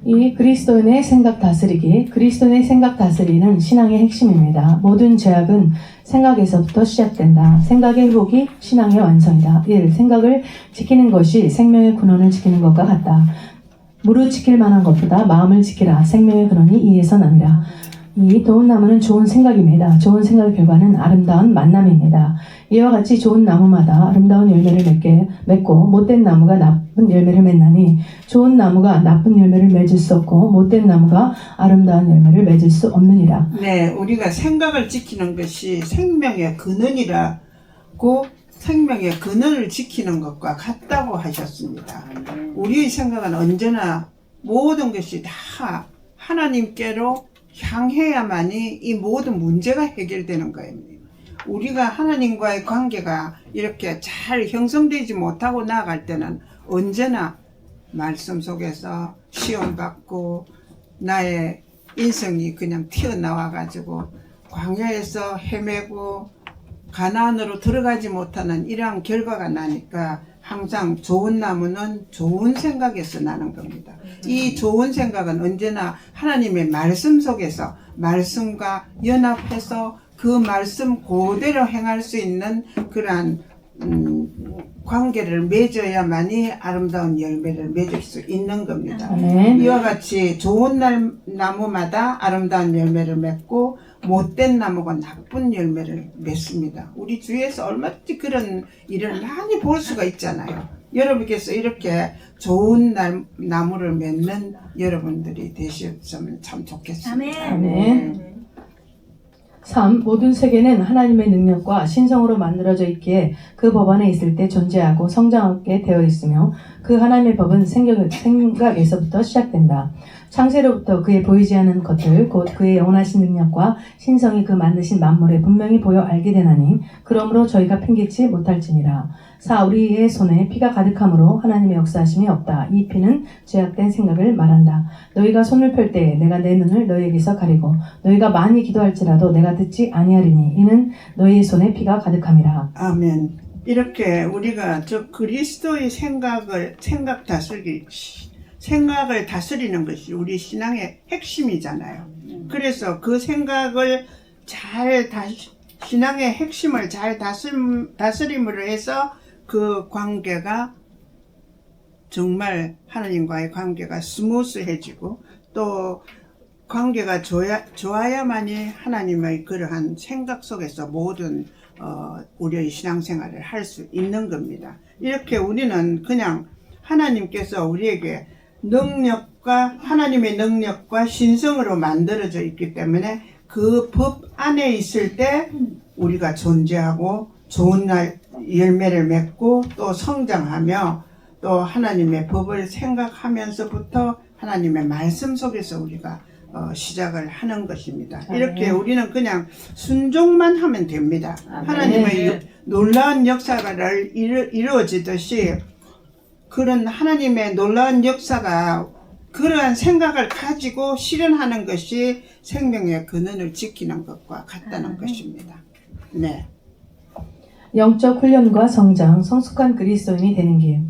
이 그리스도인의 생각 다스리기, 그리스도인의 생각 다스리는 신앙의 핵심입니다. 모든 죄악은 생각에서부터 시작된다. 생각의 회복이 신앙의 완성이다. 1. 생각을 지키는 것이 생명의 근원을 지키는 것과 같다. 무릇 지킬 만한 것보다 마음을 지키라. 생명의 근원이 이에서 남이라. 이 좋은 나무는 좋은 생각입니다. 좋은 생각의 결과는 아름다운 만남입니다. 이와 같이 좋은 나무마다 아름다운 열매를 맺고 못된 나무가 나쁜 열매를 맺나니 좋은 나무가 나쁜 열매를 맺을 수 없고 못된 나무가 아름다운 열매를 맺을 수 없느니라. 네, 우리가 생각을 지키는 것이 생명의 근원이라고 생명의 근원을 지키는 것과 같다고 하셨습니다. 우리의 생각은 언제나 모든 것이 다 하나님께로 향해야만이 이 모든 문제가 해결되는 거예요. 우리가 하나님과의 관계가 이렇게 잘 형성되지 못하고 나아갈 때는 언제나 말씀 속에서 시험받고 나의 인성이 그냥 튀어나와 가지고 광야에서 헤매고 가나안으로 들어가지 못하는 이러한 결과가 나니까 항상 좋은 나무는 좋은 생각에서 나는 겁니다. 이 좋은 생각은 언제나 하나님의 말씀 속에서 말씀과 연합해서 그 말씀 그대로 행할 수 있는 그러한 관계를 맺어야만이 아름다운 열매를 맺을 수 있는 겁니다. 아멘. 이와 같이 좋은 나무마다 아름다운 열매를 맺고 못된 나무가 나쁜 열매를 맺습니다. 우리 주위에서 얼마든지 그런 일을 많이 볼 수가 있잖아요. 여러분께서 이렇게 좋은 나무를 맺는 여러분들이 되셨으면 참 좋겠습니다. 아멘. 3. 모든 세계는 하나님의 능력과 신성으로 만들어져 있기에 그 법 안에 있을 때 존재하고 성장하게 되어 있으며 그 하나님의 법은 생각에서부터 시작된다. 창세로부터 그의 보이지 않는 것들 곧 그의 영원하신 능력과 신성이 그 만드신 만물에 분명히 보여 알게 되나니 그러므로 저희가 핑계치 못할지니라. 4. 우리의 손에 피가 가득함으로 하나님의 역사하심이 없다. 이 피는 죄악된 생각을 말한다. 너희가 손을 펼 때에 내가 내 눈을 너희에게서 가리고 너희가 많이 기도할지라도 내가 듣지 아니하리니 이는 너희의 손에 피가 가득함이라. 아멘. 이렇게 우리가 저 그리스도의 생각을 다스리는 것이 우리 신앙의 핵심이잖아요. 그래서 그 생각을 신앙의 핵심을 잘 다스림으로 해서 그 관계가 정말 하나님과의 관계가 스무스해지고 또 관계가 좋아야만이 하나님의 그러한 생각 속에서 모든 우리의 신앙생활을 할 수 있는 겁니다. 이렇게 우리는 그냥 하나님께서 우리에게 하나님의 능력과 신성으로 만들어져 있기 때문에 그 법 안에 있을 때 우리가 존재하고 좋은 열매를 맺고 또 성장하며 또 하나님의 법을 생각하면서부터 하나님의 말씀 속에서 우리가 시작을 하는 것입니다. 이렇게 우리는 그냥 순종만 하면 됩니다. 하나님의 놀라운 역사가 이루어지듯이 그런 하나님의 놀라운 역사가 그러한 생각을 가지고 실현하는 것이 생명의 근원을 지키는 것과 같다는 것입니다. 네. 영적 훈련과 성장, 성숙한 그리스도인이 되는 길.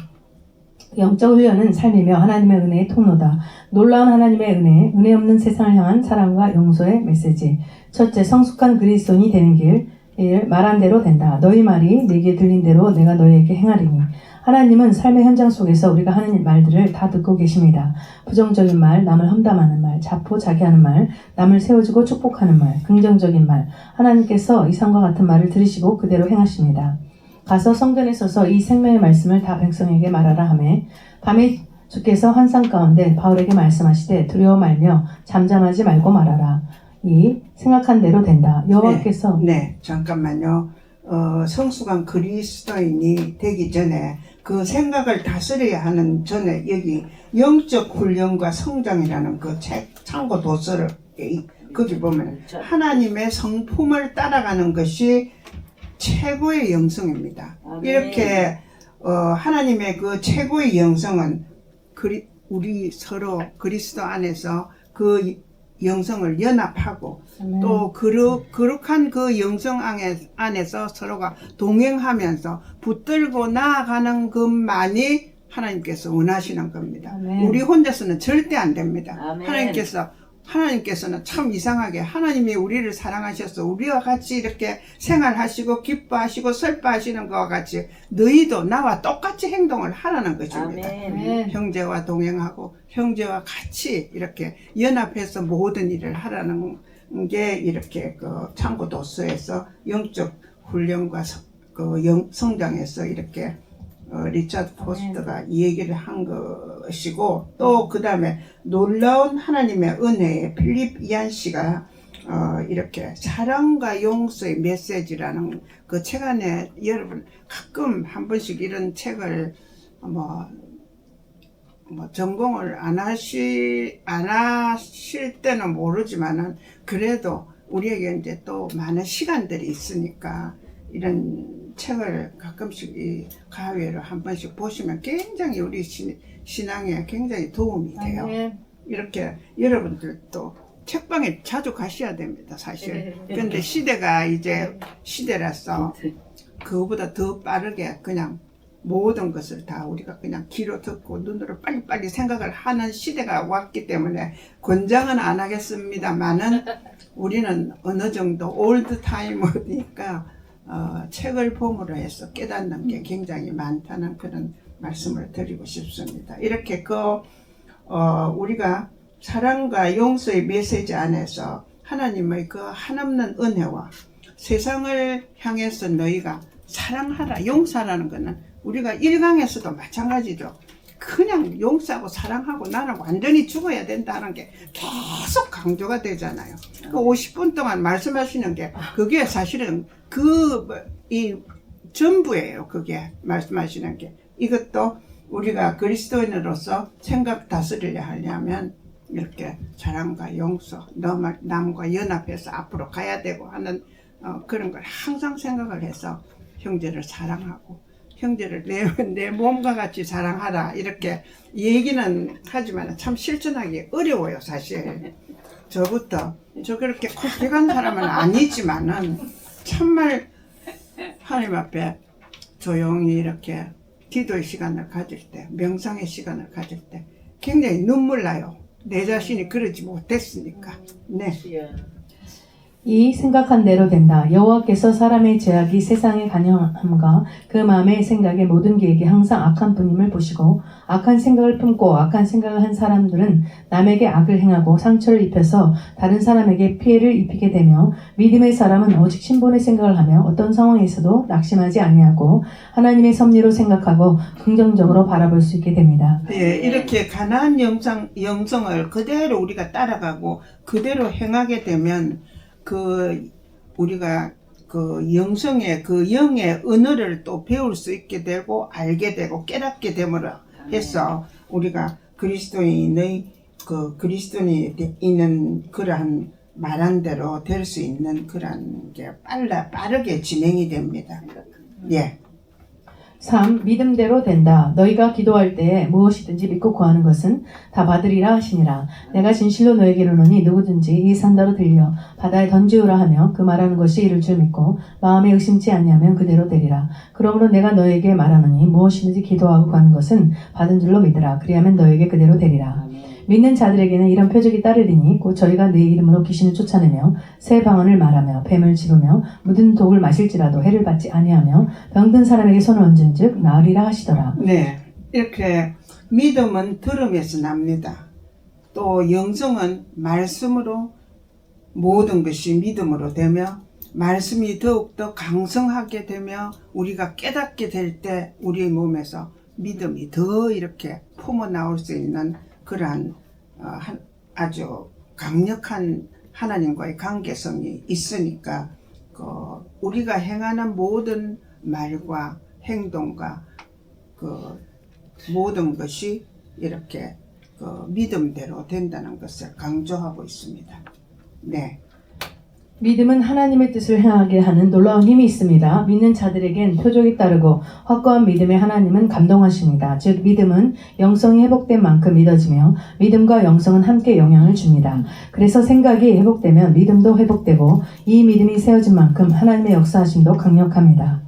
영적 훈련은 삶이며 하나님의 은혜의 통로다. 놀라운 하나님의 은혜 없는 세상을 향한 사랑과 용서의 메시지. 첫째, 성숙한 그리스도인이 되는 길. 1. 말한 대로 된다. 너희 말이 내게 들린 대로 내가 너희에게 행하리니. 하나님은 삶의 현장 속에서 우리가 하는 말들을 다 듣고 계십니다. 부정적인 말, 남을 험담하는 말, 자포자기하는 말, 남을 세워주고 축복하는 말, 긍정적인 말. 하나님께서 이상과 같은 말을 들으시고 그대로 행하십니다. 가서 성전에 서서 이 생명의 말씀을 다 백성에게 말하라 하매 밤에 주께서 환상 가운데 바울에게 말씀하시되 두려워 말며 잠잠하지 말고 말하라. 이 생각한 대로 된다. 여호와께서 네, 잠깐만요. 성숙한 그리스도인이 되기 전에 그 생각을 다스려야 하는 전에 여기 영적 훈련과 성장이라는 그 참고 도서를 거기 보면 하나님의 성품을 따라가는 것이 최고의 영성입니다. 이렇게 하나님의 그 최고의 영성은 우리 서로 그리스도 안에서 그 영성을 연합하고 또 거룩한 그 영성 안에서 서로가 동행하면서 붙들고 나아가는 것만이 하나님께서 원하시는 겁니다. 아멘. 우리 혼자서는 절대 안 됩니다. 아멘. 하나님께서는 참 이상하게 하나님이 우리를 사랑하셔서 우리와 같이 이렇게 생활하시고 기뻐하시고 슬퍼하시는 것과 같이 너희도 나와 똑같이 행동을 하라는 것입니다. 아멘. 형제와 동행하고 형제와 같이 이렇게 연합해서 모든 일을 하라는 게 이렇게 그 참고도서에서 영적 훈련과 성장에서 이렇게 리차드 포스터가 이 얘기를 한 것이고, 또 그 다음에 놀라운 하나님의 은혜에 필립 이안 씨가 이렇게 사랑과 용서의 메시지라는 그 책 안에, 여러분 가끔 한 번씩 이런 책을 뭐 전공을 안 하실 때는 모르지만은 그래도 우리에게 이제 또 많은 시간들이 있으니까 이런 책을 가끔씩 이 가회로 한 번씩 보시면 굉장히 우리 신앙에 굉장히 도움이 돼요. 아멘. 이렇게 여러분들도 책방에 자주 가셔야 됩니다, 사실. 근데 시대가 이제 시대라서 그거보다 더 빠르게 그냥 모든 것을 다 우리가 그냥 귀로 듣고 눈으로 빨리빨리 생각을 하는 시대가 왔기 때문에 권장은 안 하겠습니다만은 우리는 어느 정도 올드 타이머니까 책을 봄으로 해서 깨닫는 게 굉장히 많다는 그런 말씀을 드리고 싶습니다. 이렇게 우리가 사랑과 용서의 메시지 안에서 하나님의 그 한없는 은혜와 세상을 향해서 너희가 사랑하라, 용서하라는 것은 우리가 1강에서도 마찬가지죠. 그냥 용서하고 사랑하고 나는 완전히 죽어야 된다는 게 계속 강조가 되잖아요. 그 50분 동안 말씀하시는 게 그게 사실은 이 전부예요. 그게 말씀하시는 게. 이것도 우리가 그리스도인으로서 생각 다스리려 하려면 이렇게 사랑과 용서, 남과 연합해서 앞으로 가야 되고 하는 그런 걸 항상 생각을 해서 형제를 사랑하고 형제를 내 몸과 같이 사랑하라 이렇게 얘기는 하지만 참 실천하기 어려워요, 사실. 저 그렇게 콤플렉한 사람은 아니지만은 참말 하나님 앞에 조용히 이렇게 기도의 시간을 가질 때, 명상의 시간을 가질 때 굉장히 눈물 나요. 내 자신이 그러지 못했으니까. 네. 이 생각한 대로 된다. 여호와께서 사람의 죄악이 세상에 간영함과 그 마음의 생각의 모든 계획이 항상 악한 뿐임을 보시고 악한 생각을 품고 악한 생각을 한 사람들은 남에게 악을 행하고 상처를 입혀서 다른 사람에게 피해를 입히게 되며 믿음의 사람은 오직 신본의 생각을 하며 어떤 상황에서도 낙심하지 아니하고 하나님의 섭리로 생각하고 긍정적으로 바라볼 수 있게 됩니다. 예, 이렇게 가나안 영성을 그대로 우리가 따라가고 그대로 행하게 되면 우리가 영성의 영의 언어를 또 배울 수 있게 되고 알게 되고 깨닫게 됨으로 해서 우리가 그리스도인이 있는 그러한 말한 대로 될 수 있는 그러한 게 빠르게 진행이 됩니다. 예. 3. 믿음대로 된다. 너희가 기도할 때에 무엇이든지 믿고 구하는 것은 다 받으리라 하시니라. 내가 진실로 너에게 이르노니 누구든지 이 산다로 들려 바다에 던지우라 하며 그 말하는 것이 이를 줄 믿고 마음에 의심치 아니하면 그대로 되리라. 그러므로 내가 너에게 말하노니 무엇이든지 기도하고 구하는 것은 받은 줄로 믿으라. 그리하면 너에게 그대로 되리라. 믿는 자들에게는 이런 표적이 따르리니 곧 저희가 내 이름으로 귀신을 쫓아내며 새 방언을 말하며 뱀을 집으며 묻은 독을 마실지라도 해를 받지 아니하며 병든 사람에게 손을 얹은즉 나으리라 하시더라. 네, 이렇게 믿음은 들음에서 납니다. 또 영성은 말씀으로 모든 것이 믿음으로 되며 말씀이 더욱더 강성하게 되며 우리가 깨닫게 될 때 우리의 몸에서 믿음이 더 이렇게 품어 나올 수 있는 그러한 아주 강력한 하나님과의 관계성이 있으니까 우리가 행하는 모든 말과 행동과 모든 것이 이렇게 믿음대로 된다는 것을 강조하고 있습니다. 네. 믿음은 하나님의 뜻을 행하게 하는 놀라운 힘이 있습니다. 믿는 자들에겐 표적이 따르고 확고한 믿음에 하나님은 감동하십니다. 즉 믿음은 영성이 회복된 만큼 믿어지며 믿음과 영성은 함께 영향을 줍니다. 그래서 생각이 회복되면 믿음도 회복되고 이 믿음이 세워진 만큼 하나님의 역사하심도 강력합니다.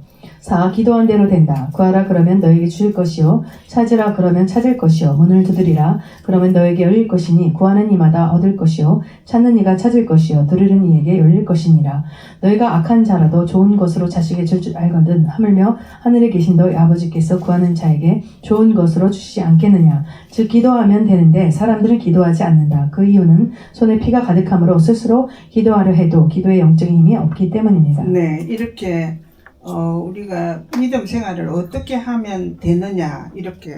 4. 기도한 대로 된다. 구하라 그러면 너에게 주실 것이요 찾으라 그러면 찾을 것이요 문을 두드리라 그러면 너에게 열릴 것이니 구하는 이마다 얻을 것이요 찾는 이가 찾을 것이요 들으는 이에게 열릴 것이니라. 너희가 악한 자라도 좋은 것으로 자식에 줄 줄 알거든 하물며 하늘에 계신 너희 아버지께서 구하는 자에게 좋은 것으로 주시지 않겠느냐. 즉 기도하면 되는데 사람들은 기도하지 않는다. 그 이유는 손에 피가 가득함으로 스스로 기도하려 해도 기도의 영적인 힘이 없기 때문입니다. 네, 이렇게 우리가 믿음 생활을 어떻게 하면 되느냐 이렇게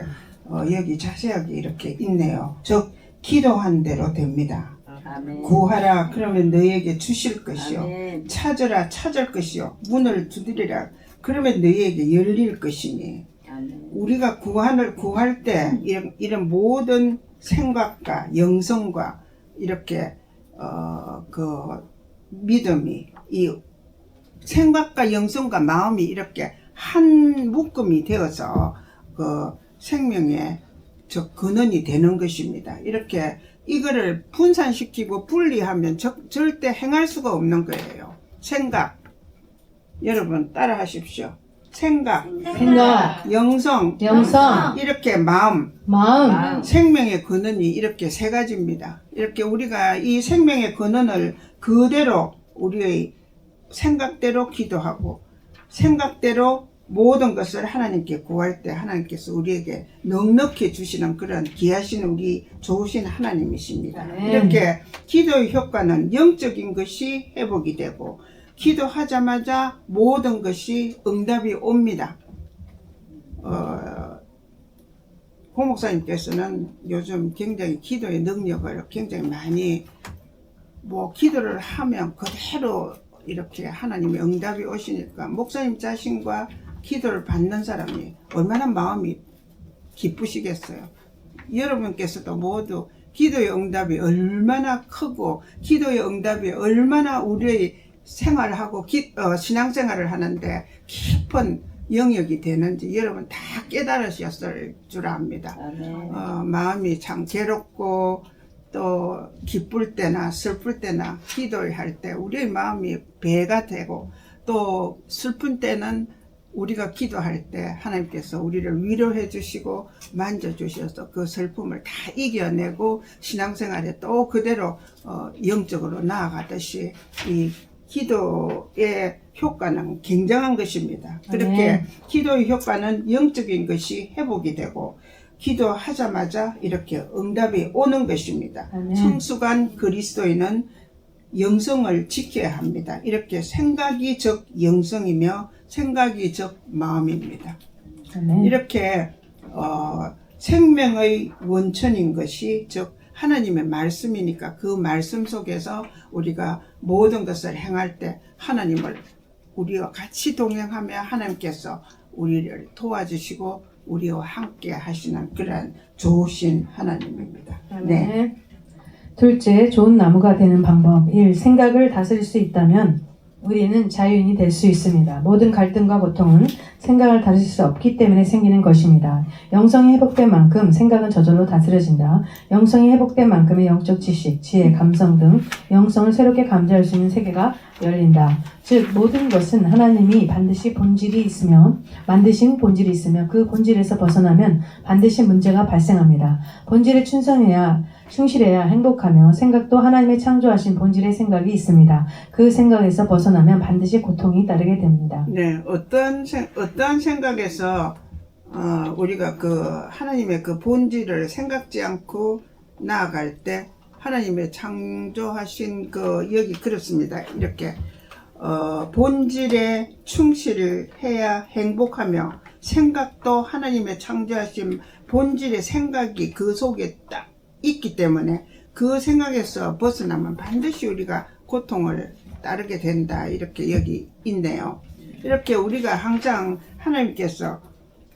여기 자세하게 이렇게 있네요. 즉 기도한 대로 됩니다. 아멘. 구하라 그러면 너희에게 주실 것이요 아멘. 찾으라 찾을 것이요 문을 두드리라 그러면 너희에게 열릴 것이니. 아멘. 우리가 구할 때 이런 모든 생각과 영성과 이렇게 그 믿음이 이 생각과 영성과 마음이 이렇게 한 묶음이 되어서 그 생명의 저 근원이 되는 것입니다. 이렇게 이거를 분산시키고 분리하면 절대 행할 수가 없는 거예요. 생각, 여러분 따라 하십시오. 생각, 영성, 이렇게 마음, 생명의 근원이 이렇게 세 가지입니다. 이렇게 우리가 이 생명의 근원을 그대로 우리의 생각대로 기도하고 생각대로 모든 것을 하나님께 구할 때 하나님께서 우리에게 넉넉히 주시는 그런 귀하신 우리 좋으신 하나님이십니다. 이렇게 기도의 효과는 영적인 것이 회복이 되고 기도하자마자 모든 것이 응답이 옵니다. 고 목사님께서는 요즘 굉장히 기도의 능력을 굉장히 많이 기도를 하면 그대로 이렇게 하나님의 응답이 오시니까 목사님 자신과 기도를 받는 사람이 얼마나 마음이 기쁘시겠어요. 여러분께서도 모두 기도의 응답이 얼마나 크고 기도의 응답이 얼마나 우리의 생활하고 신앙생활을 하는데 깊은 영역이 되는지 여러분 다 깨달으셨을 줄 압니다. 마음이 참 괴롭고 또 기쁠 때나 슬플 때나 기도할 때 우리의 마음이 배가 되고 또 슬픈 때는 우리가 기도할 때 하나님께서 우리를 위로해 주시고 만져주셔서 그 슬픔을 다 이겨내고 신앙생활에 또 그대로 영적으로 나아가듯이 이 기도의 효과는 굉장한 것입니다. 그렇게 기도의 효과는 영적인 것이 회복이 되고 기도하자마자 이렇게 응답이 오는 것입니다. 성숙한 그리스도인은 영성을 지켜야 합니다. 이렇게 생각이 즉 영성이며 생각이 즉 마음입니다. 이렇게 생명의 원천인 것이 즉 하나님의 말씀이니까 그 말씀 속에서 우리가 모든 것을 행할 때 하나님을 우리와 같이 동행하며 하나님께서 우리를 도와주시고 우리와 함께 하시는 그런 좋으신 하나님입니다. 네. 둘째, 좋은 나무가 되는 방법. 1. 생각을 다스릴 수 있다면 우리는 자유인이 될 수 있습니다. 모든 갈등과 고통은 생각을 다스릴 수 없기 때문에 생기는 것입니다. 영성이 회복된 만큼 생각은 저절로 다스려진다. 영성이 회복된 만큼의 영적 지식, 지혜, 감성 등 영성을 새롭게 감지할 수 있는 세계가 열린다. 즉 모든 것은 하나님이 반드시 본질이 있으며 만드신 본질이 있으며 그 본질에서 벗어나면 반드시 문제가 발생합니다. 본질에 충실해야 행복하며 생각도 하나님의 창조하신 본질의 생각이 있습니다. 그 생각에서 벗어나면 반드시 고통이 따르게 됩니다. 네, 어떠한 생각에서 우리가 그 하나님의 그 본질을 생각지 않고 나아갈 때 하나님의 창조하신 그 여기 그렇습니다. 이렇게 본질에 충실해야 행복하며 생각도 하나님의 창조하신 본질의 생각이 그 속에 딱 있기 때문에 그 생각에서 벗어나면 반드시 우리가 고통을 따르게 된다. 이렇게 여기 있네요. 이렇게 우리가 항상 하나님께서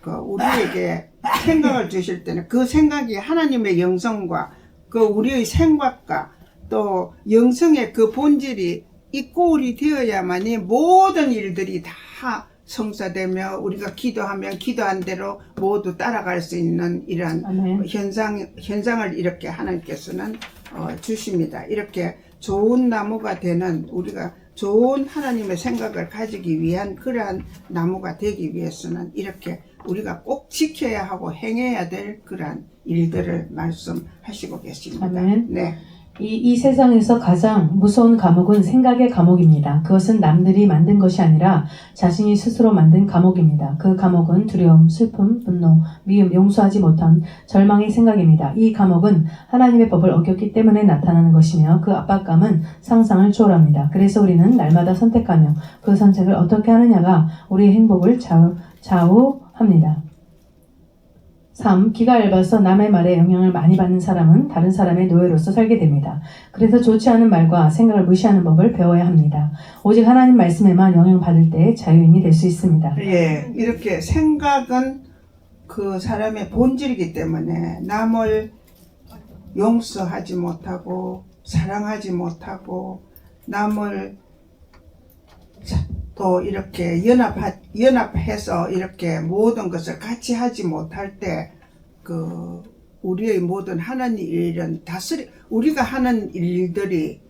우리에게 생각을 주실 때는 그 생각이 하나님의 영성과 그 우리의 생각과 또 영성의 그 본질이 이꼴이 되어야만이 모든 일들이 다 성사되며 우리가 기도하면 기도한 대로 모두 따라갈 수 있는 이러한 현상을 이렇게 하나님께서는 주십니다. 이렇게 좋은 나무가 되는 우리가 좋은 하나님의 생각을 가지기 위한 그러한 나무가 되기 위해서는 이렇게 우리가 꼭 지켜야 하고 행해야 될 그러한 일들을 말씀하시고 계십니다. 아멘. 네. 이 세상에서 가장 무서운 감옥은 생각의 감옥입니다. 그것은 남들이 만든 것이 아니라 자신이 스스로 만든 감옥입니다. 그 감옥은 두려움, 슬픔, 분노, 미움, 용서하지 못함, 절망의 생각입니다. 이 감옥은 하나님의 법을 어겼기 때문에 나타나는 것이며 그 압박감은 상상을 초월합니다. 그래서 우리는 날마다 선택하며 그 선택을 어떻게 하느냐가 우리의 행복을 좌우합니다. 3. 기가 얇아서 남의 말에 영향을 많이 받는 사람은 다른 사람의 노예로서 살게 됩니다. 그래서 좋지 않은 말과 생각을 무시하는 법을 배워야 합니다. 오직 하나님 말씀에만 영향받을 때 자유인이 될 수 있습니다. 예, 이렇게 생각은 그 사람의 본질이기 때문에 남을 용서하지 못하고 사랑하지 못하고 남을 또 이렇게 연합해서 이렇게 모든 것을 같이 하지 못할 때 그 우리의 모든 하는 일은 우리가 하는 일들이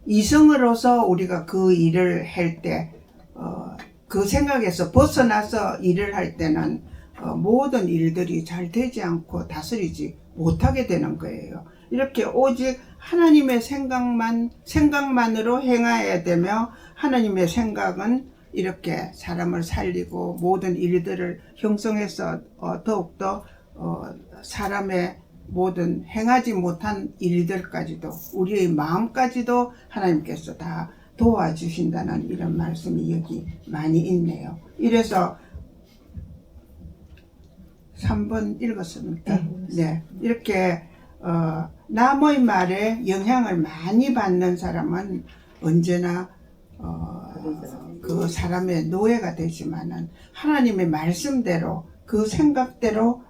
이성으로서 우리가 그 일을 할 때 그 생각에서 벗어나서 일을 할 때는 모든 일들이 잘 되지 않고 다스리지 못하게 되는 거예요. 이렇게 오직 하나님의 생각만으로 행해야 되며 하나님의 생각은 이렇게 사람을 살리고 모든 일들을 형성해서 더욱더 사람의 모든 행하지 못한 일들까지도 우리의 마음까지도 하나님께서 다 도와주신다는 이런 말씀이 여기 많이 있네요. 이래서 3번 읽었습니까? 네. 이렇게 남의 말에 영향을 많이 받는 사람은 언제나 그 사람의 노예가 되지만은 하나님의 말씀대로 그 생각대로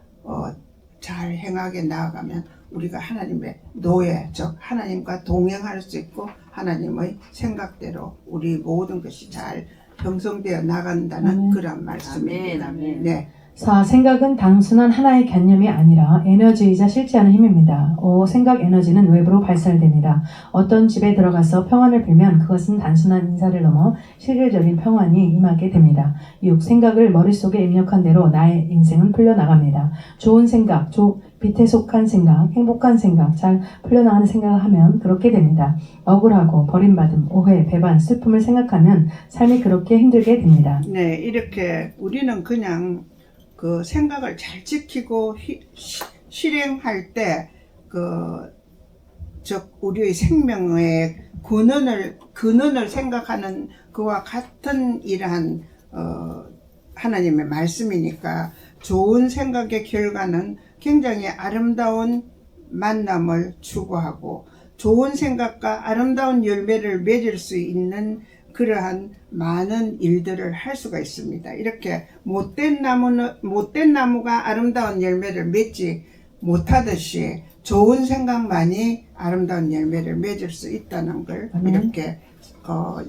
잘 행하게 나아가면 우리가 하나님의 노예, 즉 하나님과 동행할 수 있고 하나님의 생각대로 우리 모든 것이 잘 형성되어 나간다는 그런 말씀입니다. 네. 4. 생각은 단순한 하나의 개념이 아니라 에너지이자 실제 하는 힘입니다. 5. 생각 에너지는 외부로 발산됩니다. 어떤 집에 들어가서 평안을 빌면 그것은 단순한 인사를 넘어 실질적인 평안이 임하게 됩니다. 6. 생각을 머릿속에 입력한 대로 나의 인생은 풀려나갑니다. 좋은 생각, 빛에 속한 생각, 행복한 생각, 잘 풀려나가는 생각을 하면 그렇게 됩니다. 억울하고 버림받음, 오해, 배반, 슬픔을 생각하면 삶이 그렇게 힘들게 됩니다. 네, 이렇게 우리는 그냥 그 생각을 잘 지키고 실행할 때 즉 우리의 생명의 근원을 생각하는 그와 같은 이러한 하나님의 말씀이니까 좋은 생각의 결과는 굉장히 아름다운 만남을 추구하고 좋은 생각과 아름다운 열매를 맺을 수 있는 그러한 많은 일들을 할 수가 있습니다. 이렇게 못된 나무가 아름다운 열매를 맺지 못하듯이 좋은 생각만이 아름다운 열매를 맺을 수 있다는 걸 이렇게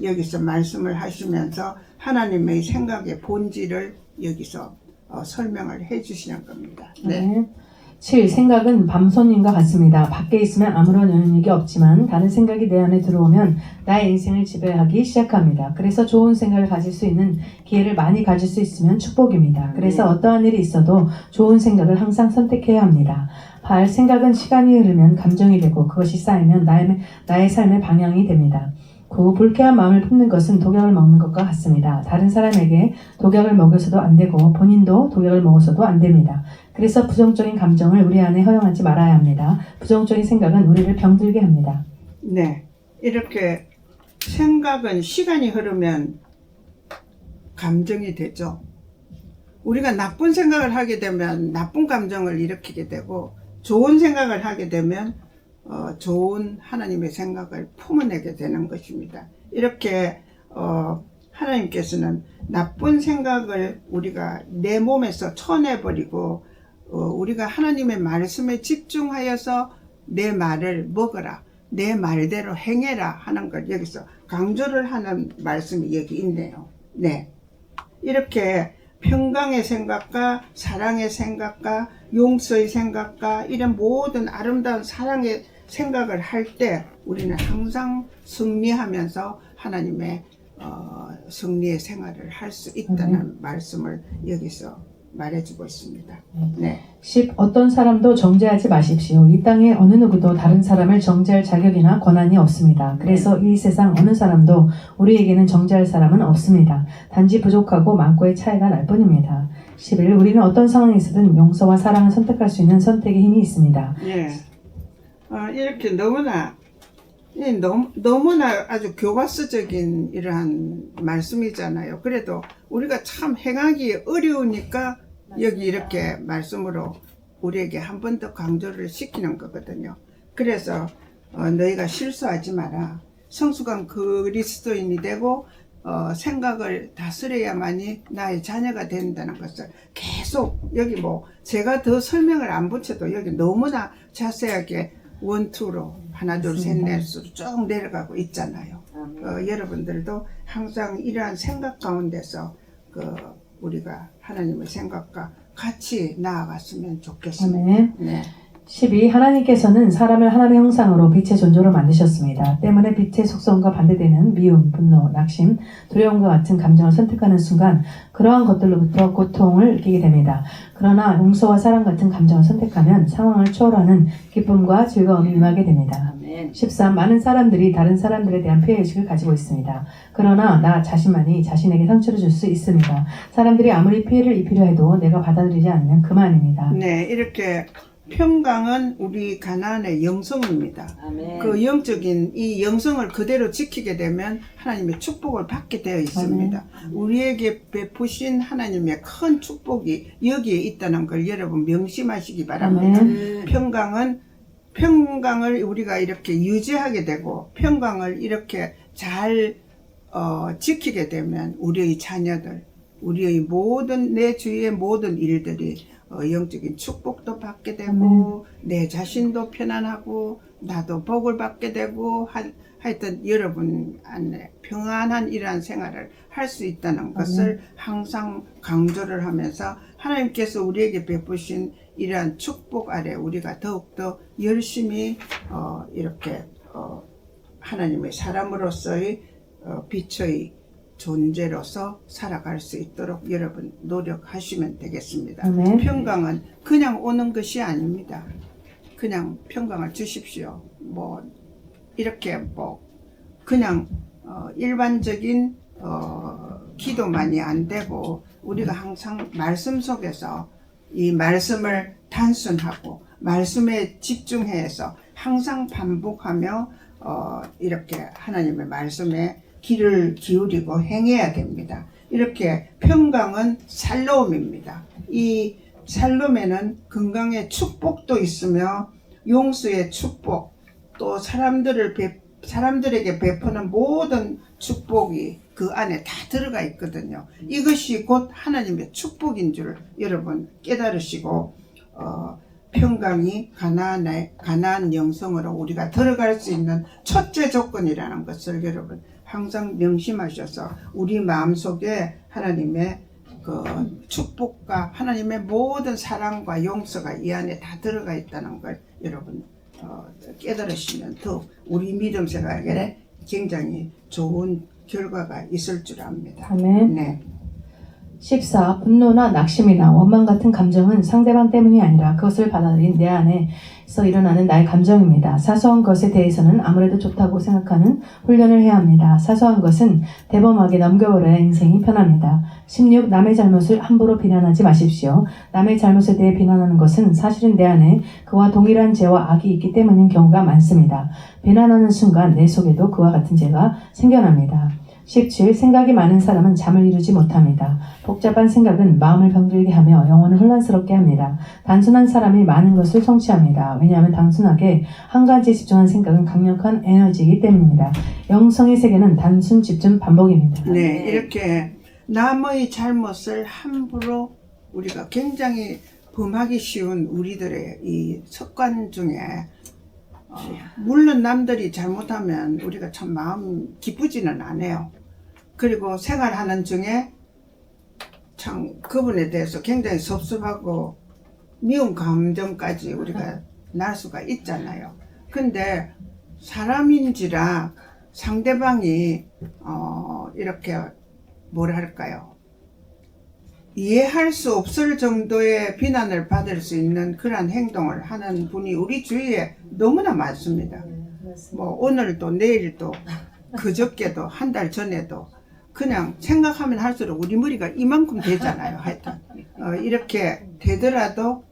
여기서 말씀을 하시면서 하나님의 생각의 본질을 여기서 설명을 해 주시는 겁니다. 네. 7. 생각은 밤손님과 같습니다. 밖에 있으면 아무런 영향력이 없지만 다른 생각이 내 안에 들어오면 나의 인생을 지배하기 시작합니다. 그래서 좋은 생각을 가질 수 있는 기회를 많이 가질 수 있으면 축복입니다. 그래서 어떠한 일이 있어도 좋은 생각을 항상 선택해야 합니다. 8. 생각은 시간이 흐르면 감정이 되고 그것이 쌓이면 나의 삶의 방향이 됩니다. 9. 불쾌한 마음을 품는 것은 독약을 먹는 것과 같습니다. 다른 사람에게 독약을 먹여서도 안 되고 본인도 독약을 먹어서도 안 됩니다. 그래서 부정적인 감정을 우리 안에 허용하지 말아야 합니다. 부정적인 생각은 우리를 병들게 합니다. 네, 이렇게 생각은 시간이 흐르면 감정이 되죠. 우리가 나쁜 생각을 하게 되면 나쁜 감정을 일으키게 되고 좋은 생각을 하게 되면 좋은 하나님의 생각을 품어내게 되는 것입니다. 이렇게 하나님께서는 나쁜 생각을 우리가 내 몸에서 쳐내버리고 우리가 하나님의 말씀에 집중하여서 내 말을 먹어라, 내 말대로 행해라 하는 걸 여기서 강조를 하는 말씀이 여기 있네요. 네, 이렇게 평강의 생각과 사랑의 생각과 용서의 생각과 이런 모든 아름다운 사랑의 생각을 할 때 우리는 항상 승리하면서 하나님의 승리의 생활을 할 수 있다는 말씀을 여기서 말해주고 있습니다. 네. 10. 어떤 사람도 정죄하지 마십시오. 이 땅에 어느 누구도 다른 사람을 정죄할 자격이나 권한이 없습니다. 그래서 이 세상 어느 사람도 우리에게는 정죄할 사람은 없습니다. 단지 부족하고 많고의 차이가 날 뿐입니다. 11. 우리는 어떤 상황에서든 용서와 사랑을 선택할 수 있는 선택의 힘이 있습니다. 예. 이렇게 너무나 아주 교과서적인 이러한 말씀이잖아요. 그래도 우리가 참 행하기 어려우니까 여기 이렇게 말씀으로 우리에게 한 번 더 강조를 시키는 거거든요. 그래서 너희가 실수하지 마라. 성숙한 그리스도인이 되고 생각을 다스려야만이 나의 자녀가 된다는 것을 계속 여기 뭐 제가 더 설명을 안 붙여도 여기 너무나 자세하게 원투로 하나 둘 셋 넷으로 쭉 내려가고 있잖아요. 여러분들도 항상 이러한 생각 가운데서 우리가 하나님의 생각과 같이 나아갔으면 좋겠습니다. 아멘. 네. 12. 하나님께서는 사람을 하나님의 형상으로 빛의 존재로 만드셨습니다. 때문에 빛의 속성과 반대되는 미움, 분노, 낙심, 두려움과 같은 감정을 선택하는 순간 그러한 것들로부터 고통을 느끼게 됩니다. 그러나 용서와 사랑 같은 감정을 선택하면 상황을 초월하는 기쁨과 즐거움이 임하게 됩니다. 13. 많은 사람들이 다른 사람들에 대한 피해의식을 가지고 있습니다. 그러나 나 자신만이 자신에게 상처를 줄 수 있습니다. 사람들이 아무리 피해를 입히려 해도 내가 받아들이지 않으면 그만입니다. 네, 이렇게 평강은 우리 가나안의 영성입니다. 아멘. 그 영적인 이 영성을 그대로 지키게 되면 하나님의 축복을 받게 되어 있습니다. 우리에게 베푸신 하나님의 큰 축복이 여기에 있다는 걸 여러분 명심하시기 바랍니다. 평강을 우리가 이렇게 유지하게 되고 평강을 이렇게 잘 지키게 되면 우리의 자녀들, 우리의 내 주위의 모든 일들이 영적인 축복도 받게 되고 내 자신도 편안하고 나도 복을 받게 되고 하여튼 여러분 안에 평안한 이러한 생활을 할 수 있다는 것을 항상 강조를 하면서 하나님께서 우리에게 베푸신 이러한 축복 아래 우리가 더욱더 열심히 이렇게 하나님의 사람으로서의 빛의 존재로서 살아갈 수 있도록 여러분 노력하시면 되겠습니다. 아멘. 평강은 그냥 오는 것이 아닙니다. 그냥 평강을 주십시오. 뭐 이렇게 뭐 그냥 일반적인 기도만이 안 되고 우리가 항상 말씀 속에서 이 말씀을 단순하고 말씀에 집중해서 항상 반복하며 이렇게 하나님의 말씀에 귀를 기울이고 행해야 됩니다. 이렇게 평강은 살로움입니다. 이 살롬에는 건강의 축복도 있으며 용서의 축복, 또 사람들에게 베푸는 모든 축복이 그 안에 다 들어가 있거든요. 이것이 곧 하나님의 축복인 줄 여러분 깨달으시고 평강이 가나안 영성으로 우리가 들어갈 수 있는 첫째 조건이라는 것을 여러분 항상 명심하셔서 우리 마음속에 하나님의 그 축복과 하나님의 모든 사랑과 용서가 이 안에 다 들어가 있다는 걸 여러분 깨달으시면 더욱 우리 믿음 생활에 굉장히 좋은 결과가 있을 줄 압니다. 아멘. 네. 14. 분노나 낙심이나 원망 같은 감정은 상대방 때문이 아니라 그것을 받아들인 내 안에서 일어나는 나의 감정입니다. 사소한 것에 대해서는 아무래도 좋다고 생각하는 훈련을 해야 합니다. 사소한 것은 대범하게 넘겨버려야 인생이 편합니다. 16. 남의 잘못을 함부로 비난하지 마십시오. 남의 잘못에 대해 비난하는 것은 사실은 내 안에 그와 동일한 죄와 악이 있기 때문인 경우가 많습니다. 비난하는 순간 내 속에도 그와 같은 죄가 생겨납니다. 17. 생각이 많은 사람은 잠을 이루지 못합니다. 복잡한 생각은 마음을 병들게 하며 영혼을 혼란스럽게 합니다. 단순한 사람이 많은 것을 성취합니다. 왜냐하면 단순하게 한 가지에 집중한 생각은 강력한 에너지이기 때문입니다. 영성의 세계는 단순 집중 반복입니다. 네, 이렇게 남의 잘못을 함부로 우리가 굉장히 범하기 쉬운 우리들의 이 습관 중에 물론 남들이 잘못하면 우리가 참 마음 기쁘지는 않아요. 그리고 생활하는 중에 참 그분에 대해서 굉장히 섭섭하고 미운 감정까지 우리가 날 수가 있잖아요. 근데 사람인지라 상대방이 이렇게 뭐랄까요, 이해할 수 없을 정도의 비난을 받을 수 있는 그러한 행동을 하는 분이 우리 주위에 너무나 많습니다. 뭐 오늘도 내일도 그저께도 한 달 전에도 그냥 생각하면 할수록 우리 머리가 이만큼 되잖아요. 하여튼 이렇게 되더라도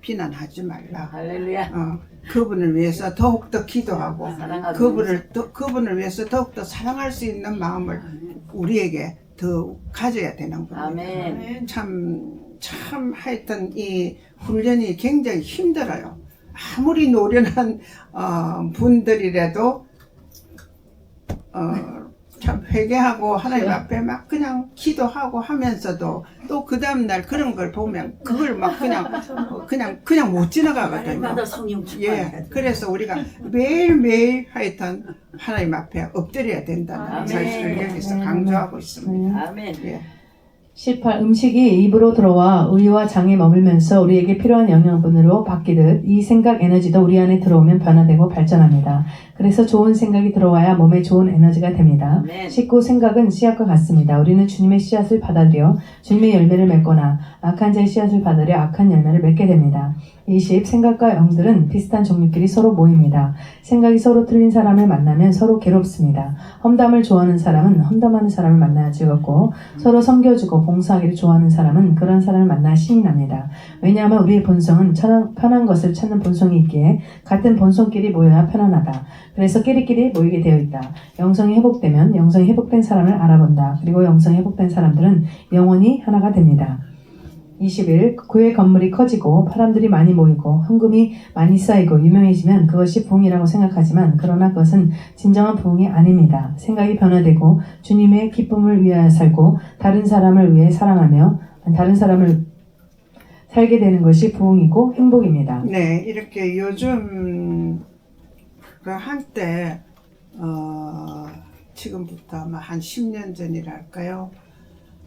비난하지 말라. 할렐루야. 그분을 위해서 더욱더 기도하고 사랑하고 그분을 위해서 더욱더 사랑할 수 있는 마음을 우리에게 더 가져야 되는 겁니다. 아멘. 참 하여튼 이 훈련이 굉장히 힘들어요. 아무리 노련한 분들이라도 참 회개하고 하나님 앞에 막 그냥 기도하고 하면서도 또 그 다음날 그런 걸 보면 그걸 막 그냥 못 지나가거든요. 날마다 성령 예, 그래서 우리가 매일매일 하여튼 하나님 앞에 엎드려야 된다는 아멘. 사실을 여기서 강조하고 있습니다. 아멘. 예. 18. 음식이 입으로 들어와 의와 장에 머물면서 우리에게 필요한 영양분으로 바뀌듯 이 생각 에너지도 우리 안에 들어오면 변화되고 발전합니다. 그래서 좋은 생각이 들어와야 몸에 좋은 에너지가 됩니다. 아멘. 19. 생각은 씨앗과 같습니다. 우리는 주님의 씨앗을 받아들여 주님의 열매를 맺거나 악한 자의 씨앗을 받아들여 악한 열매를 맺게 됩니다. 20. 생각과 영들은 비슷한 종류끼리 서로 모입니다. 생각이 서로 틀린 사람을 만나면 서로 괴롭습니다. 험담을 좋아하는 사람은 험담하는 사람을 만나야 즐겁고 서로 섬겨주고 봉사하기를 좋아하는 사람은 그런 사람을 만나 신이 납니다. 왜냐하면 우리의 본성은 편한 것을 찾는 본성이 있기에 같은 본성끼리 모여야 편안하다. 그래서 끼리끼리 모이게 되어 있다. 영성이 회복되면 영성이 회복된 사람을 알아본다. 그리고 영성이 회복된 사람들은 영원히 하나가 됩니다. 21. 교회 건물이 커지고 사람들이 많이 모이고 헌금이 많이 쌓이고 유명해지면 그것이 부흥이라고 생각하지만 그러나 그것은 진정한 부흥이 아닙니다. 생각이 변화되고 주님의 기쁨을 위하여 살고 다른 사람을 위해 사랑하며 다른 사람을 살게 되는 것이 부흥이고 행복입니다. 네, 이렇게 요즘 그 한때 지금부터 아마 한 10년 전이랄까요?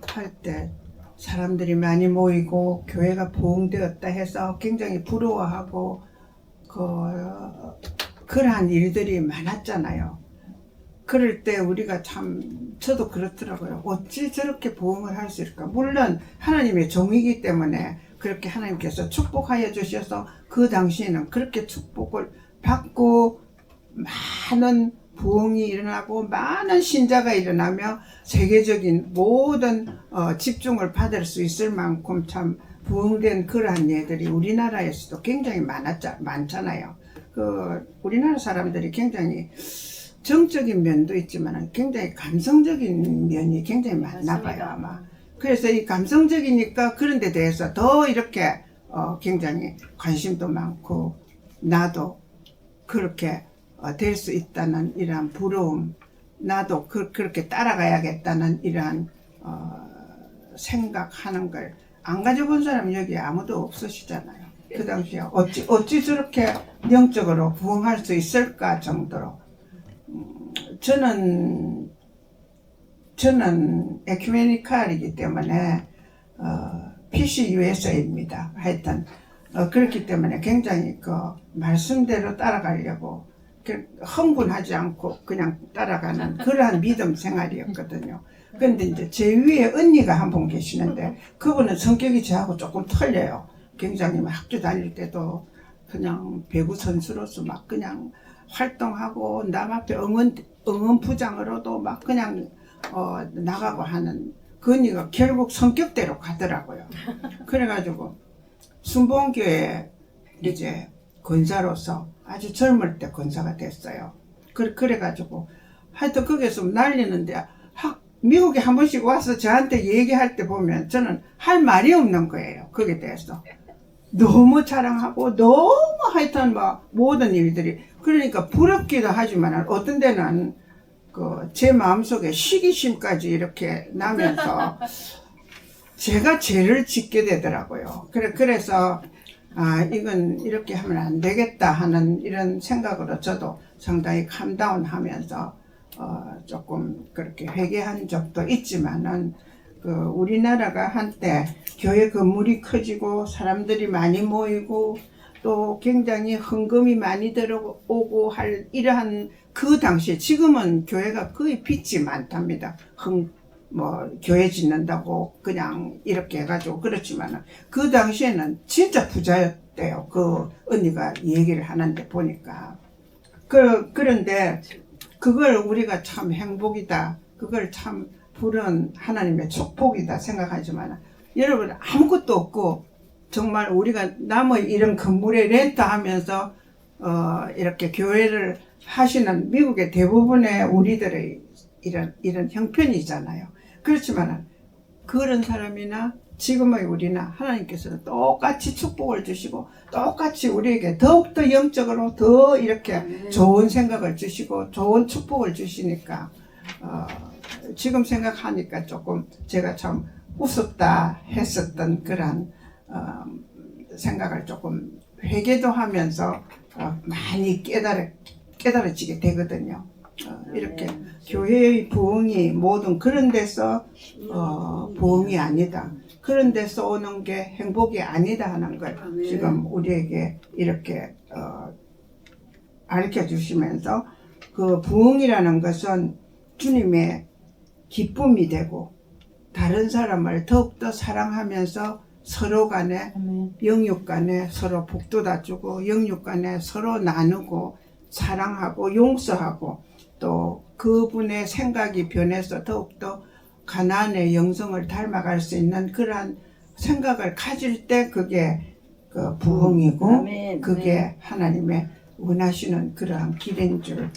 할 때 사람들이 많이 모이고 교회가 부흥되었다 해서 굉장히 부러워하고 그러한 일들이 많았잖아요. 그럴 때 우리가 저도 그렇더라고요. 어찌 저렇게 부흥을 할 수 있을까? 물론 하나님의 종이기 때문에 그렇게 하나님께서 축복하여 주셔서 그 당시에는 그렇게 축복을 받고 많은 부흥이 일어나고 많은 신자가 일어나며 세계적인 모든 집중을 받을 수 있을 만큼 참 부흥된 그러한 예들이 우리나라에서도 굉장히 많잖아요. 우리나라 사람들이 굉장히 정적인 면도 있지만 굉장히 감성적인 면이 굉장히 많나 봐요, 아마. 그래서 이 감성적이니까 그런 데 대해서 더 이렇게 굉장히 관심도 많고 나도 그렇게 될 수 있다는 이러한 부러움, 나도 그렇게 따라가야겠다는 이러한 생각하는 걸 안 가져본 사람 여기 아무도 없으시잖아요. 그 당시에 어찌 저렇게 영적으로 부흥할 수 있을까 정도로 저는 에큐메니칼이기 때문에 PCUSA입니다. 하여튼 그렇기 때문에 굉장히 그 말씀대로 따라가려고 흥분하지 않고 그냥 따라가는 그러한 믿음 생활이었거든요. 근데 이제 제 위에 언니가 한 분 계시는데 그분은 성격이 저하고 조금 틀려요. 굉장히 막 학교 다닐 때도 그냥 배구 선수로서 막 그냥 활동하고 남 앞에 응원부장으로도 막 그냥 나가고 하는 그 언니가 결국 성격대로 가더라고요. 그래가지고 순복음교회 이제 권사로서 아주 젊을 때 권사가 됐어요. 그래가지고 하여튼 거기서 난리는데 미국에 한 번씩 와서 저한테 얘기할 때 보면 저는 할 말이 없는 거예요. 거기에 대해서. 너무 자랑하고 너무 하여튼 뭐 모든 일들이 그러니까 부럽기도 하지만 어떤 데는 제 마음속에 시기심까지 이렇게 나면서 제가 죄를 짓게 되더라고요. 그래서 이건 이렇게 하면 안 되겠다 하는 이런 생각으로 저도 상당히 캄다운 하면서 조금 그렇게 회개한 적도 있지만은 우리나라가 한때 교회 건물이 커지고 사람들이 많이 모이고 또 굉장히 헌금이 많이 들어오고 할 이러한 그 당시에 지금은 교회가 거의 빚이 많답니다. 뭐 교회 짓는다고 그냥 이렇게 해가지고 그렇지만은 그 당시에는 진짜 부자였대요. 그 언니가 얘기를 하는데 보니까 그런데 그걸 우리가 참 행복이다. 그걸 참 푸른 하나님의 축복이다 생각하지만 여러분 아무것도 없고 정말 우리가 남의 이런 건물에 렌트하면서 이렇게 교회를 하시는 미국의 대부분의 우리들의 이런 형편이잖아요. 그렇지만 그런 사람이나 지금의 우리나 하나님께서는 똑같이 축복을 주시고 똑같이 우리에게 더욱더 영적으로 더 이렇게 좋은 생각을 주시고 좋은 축복을 주시니까 지금 생각하니까 조금 제가 참 우습다 했었던 그런 생각을 조금 회개도 하면서 많이 깨달아지게 되거든요. 이렇게 교회의 부흥이 모든 그런 데서 부흥이 아니다. 그런 데서 오는 게 행복이 아니다 하는 걸 지금 우리에게 이렇게 가르쳐 주시면서 그 부흥이라는 것은 주님의 기쁨이 되고 다른 사람을 더욱더 사랑하면서 서로 간에 영육 간에 서로 복도 주고 영육 간에 서로 나누고 사랑하고 용서하고 또 그분의 생각이 변해서 더욱더 가나안의 영성을 닮아갈 수 있는 그러한 생각을 가질 때 그게 그 부흥이고 그게 하나님의 원하시는 그러한 길인 줄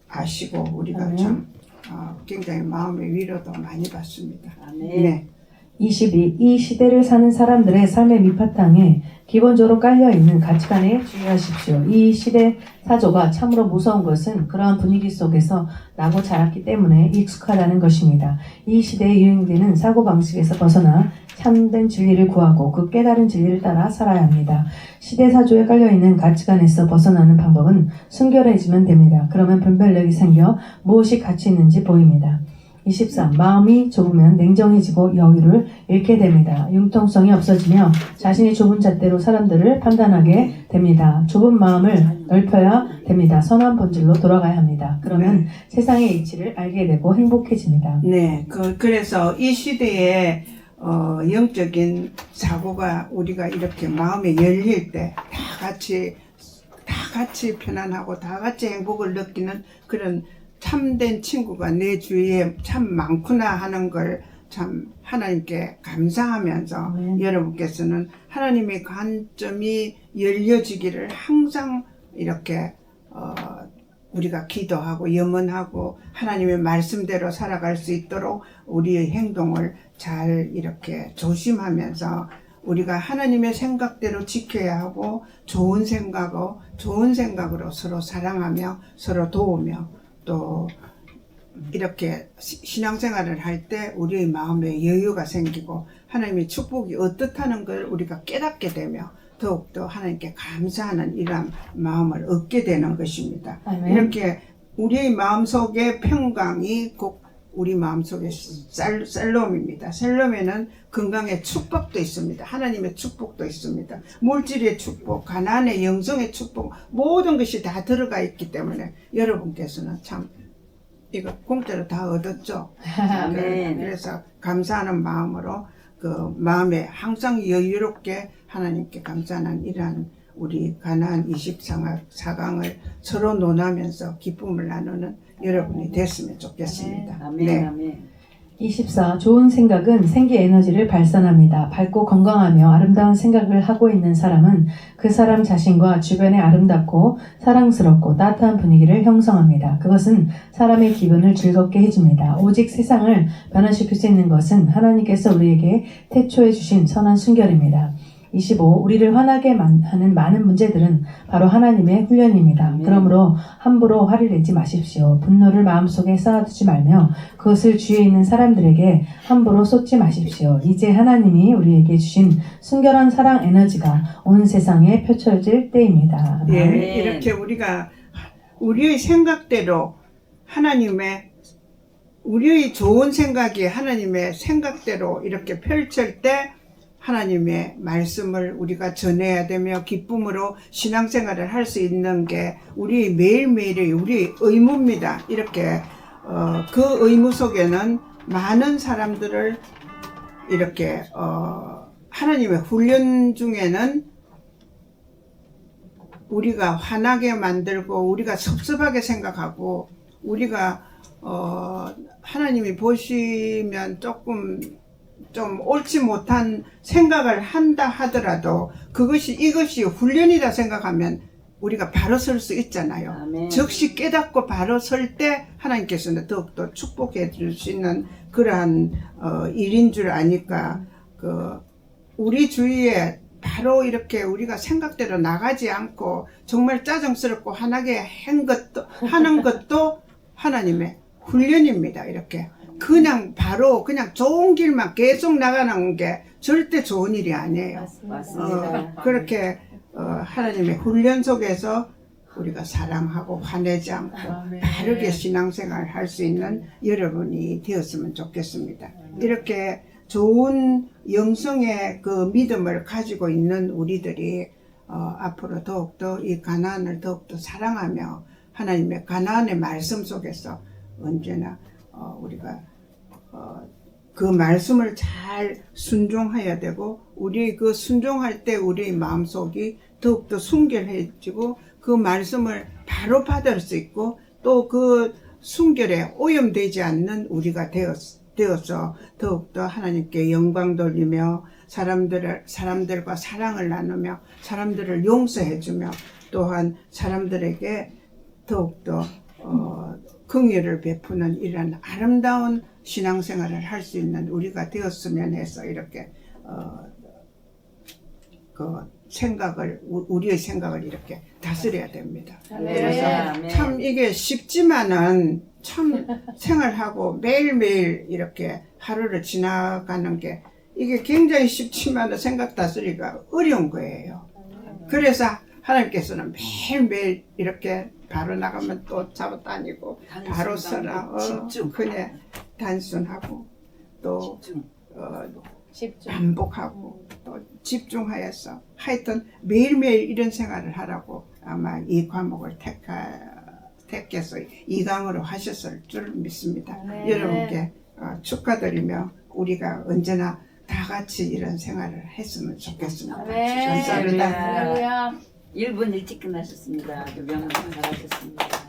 아시고 우리가 참 굉장히 마음의 위로도 많이 받습니다. 네. 22. 이 시대를 사는 사람들의 삶의 밑바탕에 기본적으로 깔려있는 가치관에 주의하십시오. 이 시대 사조가 참으로 무서운 것은 그러한 분위기 속에서 나고 자랐기 때문에 익숙하다는 것입니다. 이 시대에 유행되는 사고방식에서 벗어나 참된 진리를 구하고 그 깨달은 진리를 따라 살아야 합니다. 시대 사조에 깔려있는 가치관에서 벗어나는 방법은 순결해지면 됩니다. 그러면 분별력이 생겨 무엇이 가치 있는지 보입니다. 23. 마음이 좁으면 냉정해지고 여유를 잃게 됩니다. 융통성이 없어지며 자신이 좁은 잣대로 사람들을 판단하게 됩니다. 좁은 마음을 넓혀야 됩니다. 선한 본질로 돌아가야 합니다. 그러면 세상의 이치를 알게 되고 행복해집니다. 네, 그래서 이 시대에 영적인 사고가 우리가 이렇게 마음에 열릴 때 다 같이 편안하고 다 같이 행복을 느끼는 그런 참된 친구가 내 주위에 참 많구나 하는 걸 참 하나님께 감사하면서 여러분께서는 하나님의 관점이 열려지기를 항상 이렇게 우리가 기도하고 염원하고 하나님의 말씀대로 살아갈 수 있도록 우리의 행동을 잘 이렇게 조심하면서 우리가 하나님의 생각대로 지켜야 하고 좋은 생각으로 서로 사랑하며 서로 도우며 또 이렇게 신앙생활을 할 때 우리의 마음에 여유가 생기고 하나님의 축복이 어떻다는 걸 우리가 깨닫게 되며 더욱더 하나님께 감사하는 이러한 마음을 얻게 되는 것입니다. 아멘. 이렇게 우리의 마음속에 평강이 곧 우리 마음속에 셀롬입니다. 셀롬에는 건강의 축복도 있습니다. 하나님의 축복도 있습니다. 물질의 축복, 가나안의 영성의 축복, 모든 것이 다 들어가 있기 때문에 여러분께서는 참 이거 공짜로 다 얻었죠. 그래서 감사하는 마음으로 그 마음에 항상 여유롭게 하나님께 감사하는 이러한 우리 가나안 24강을 서로 논하면서 기쁨을 나누는 여러분이 됐으면 좋겠습니다. 아멘. 네. 아멘. 24. 좋은 생각은 생기 에너지를 발산합니다. 밝고 건강하며 아름다운 생각을 하고 있는 사람은 그 사람 자신과 주변의 아름답고 사랑스럽고 따뜻한 분위기를 형성합니다. 그것은 사람의 기분을 즐겁게 해줍니다. 오직 세상을 변화시킬 수 있는 것은 하나님께서 우리에게 태초해 주신 선한 순결입니다. 25. 우리를 화나게 하는 많은 문제들은 바로 하나님의 훈련입니다. 그러므로 함부로 화를 내지 마십시오. 분노를 마음속에 쌓아두지 말며 그것을 주위에 있는 사람들에게 함부로 쏟지 마십시오. 이제 하나님이 우리에게 주신 순결한 사랑 에너지가 온 세상에 펼쳐질 때입니다. 예, 이렇게 우리가 우리의 생각대로 우리의 좋은 생각이 하나님의 생각대로 이렇게 펼칠 때 하나님의 말씀을 우리가 전해야 되며 기쁨으로 신앙생활을 할 수 있는 게 우리 매일매일의 우리 의무입니다. 이렇게 그 의무 속에는 많은 사람들을 이렇게 하나님의 훈련 중에는 우리가 화나게 만들고 우리가 섭섭하게 생각하고 우리가 하나님이 보시면 조금 좀 옳지 못한 생각을 한다 하더라도 이것이 훈련이다 생각하면 우리가 바로 설 수 있잖아요. 아멘. 즉시 깨닫고 바로 설 때 하나님께서는 더욱더 축복해 줄 수 있는 그러한 일인 줄 아니까 우리 주위에 바로 이렇게 우리가 생각대로 나가지 않고 정말 짜증스럽고 화나게 하는 것도 하나님의 훈련입니다. 이렇게 그냥 바로 그냥 좋은 길만 계속 나가는 게 절대 좋은 일이 아니에요. 맞습니다. 그렇게 하나님의 훈련 속에서 우리가 사랑하고 화내지 않고 바르게 신앙생활을 할 수 있는 여러분이 되었으면 좋겠습니다. 이렇게 좋은 영성의 그 믿음을 가지고 있는 우리들이 앞으로 더욱더 이 가나안을 더욱더 사랑하며 하나님의 가나안의 말씀 속에서 언제나 우리가 그 말씀을 잘 순종해야 되고 우리 그 순종할 때 우리의 마음속이 더욱더 순결해지고 그 말씀을 바로 받을 수 있고 또 그 순결에 오염되지 않는 우리가 되어서 더욱더 하나님께 영광 돌리며 사람들과 사랑을 나누며 사람들을 용서해주며 또한 사람들에게 더욱더 긍휼을 베푸는 이런 아름다운 신앙생활을 할 수 있는 우리가 되었으면 해서 이렇게 우리의 생각을 이렇게 다스려야 됩니다. 그래서 참 이게 쉽지만은 참 생활하고 매일매일 이렇게 하루를 지나가는 게 이게 굉장히 쉽지만은 생각 다스리기가 어려운 거예요. 그래서 하나님께서는 매일매일 이렇게 바로 나가면 또 잡아다니고 바로 서라 그냥 단순하고 또 반복하고 또 집중하여서 하여튼 매일매일 이런 생활을 하라고 아마 이 과목을 택해서 2강으로 하셨을 줄 믿습니다. 여러분께 축하드리며 우리가 언제나 다 같이 이런 생활을 했으면 좋겠습니다. 감사합니다. 1분 일찍 끝나셨습니다. 명상 잘하셨습니다.